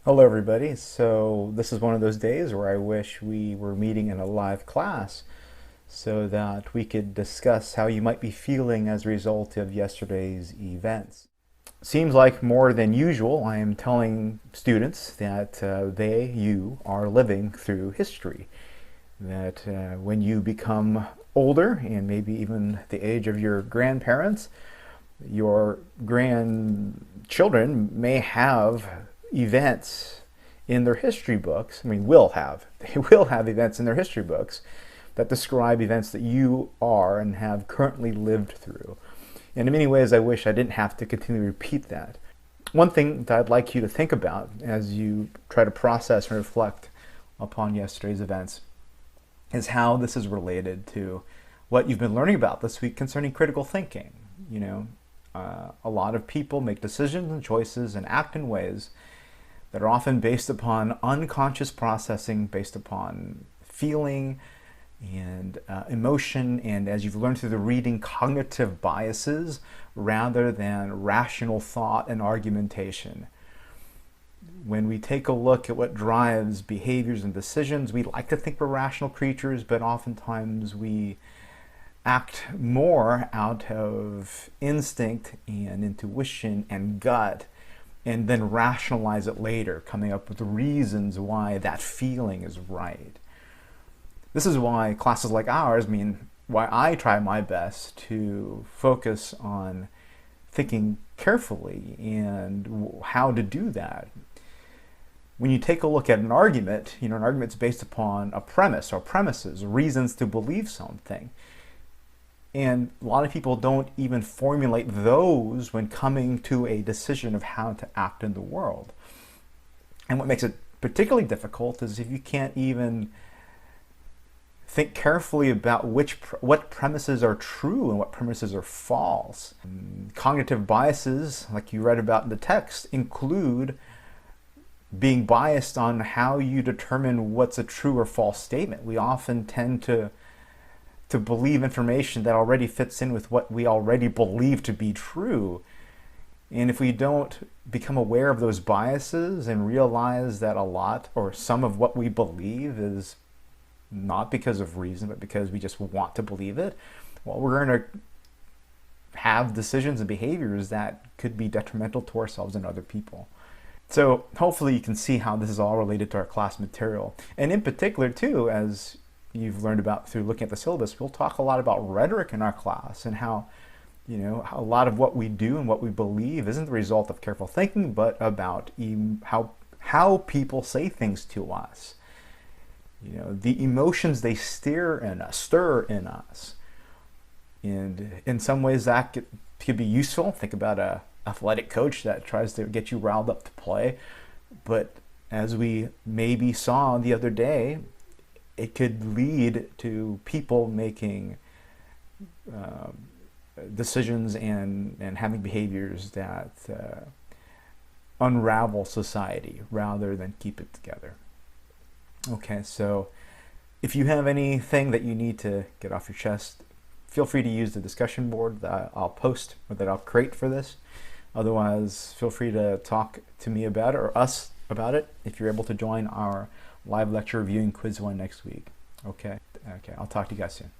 Hello everybody. So this is one of those days where I wish we were meeting in a live class so that we could discuss how you might be feeling as a result of yesterday's events. Seems like more than usual I am telling students that you are living through history. That when you become older and maybe even the age of your grandparents, your grandchildren may have events in their history books. I mean, they will have events in their history books that describe events that you are and have currently lived through. And in many ways, I wish I didn't have to continually repeat that. One thing that I'd like you to think about as you try to process and reflect upon yesterday's events is how this is related to what you've been learning about this week concerning critical thinking. A lot of people make decisions and choices and act in ways that are often based upon unconscious processing, based upon feeling and emotion, and as you've learned through the reading, cognitive biases rather than rational thought and argumentation. When we take a look at what drives behaviors and decisions, we like to think we're rational creatures, but oftentimes we act more out of instinct and intuition and gut, and then rationalize it later, coming up with the reasons why that feeling is right. This is why classes like ours, why I try my best to focus on thinking carefully and how to do that. When you take a look at an argument, an argument's based upon a premise or premises, reasons to believe something. And a lot of people don't even formulate those when coming to a decision of how to act in the world. And what makes it particularly difficult is if you can't even think carefully about what premises are true and what premises are false. Cognitive biases, like you read about in the text, include being biased on how you determine what's a true or false statement. We often tend to believe information that already fits in with what we already believe to be true. And if we don't become aware of those biases and realize that a lot or some of what we believe is not because of reason, but because we just want to believe it, well, we're going to have decisions and behaviors that could be detrimental to ourselves and other people. So hopefully you can see how this is all related to our class material. And in particular, too, as you've learned about through looking at the syllabus, we'll talk a lot about rhetoric in our class and how, a lot of what we do and what we believe isn't the result of careful thinking, but about how people say things to us. The emotions they stir in us. And in some ways that could be useful. Think about an athletic coach that tries to get you riled up to play. But as we maybe saw the other day, it could lead to people making decisions and having behaviors that unravel society rather than keep it together. Okay, so if you have anything that you need to get off your chest, feel free to use the discussion board that I'll post or that I'll create for this. Otherwise, feel free to talk to me about it or us about it if you're able to join our live lecture reviewing quiz one next week. Okay, I'll talk to you guys soon.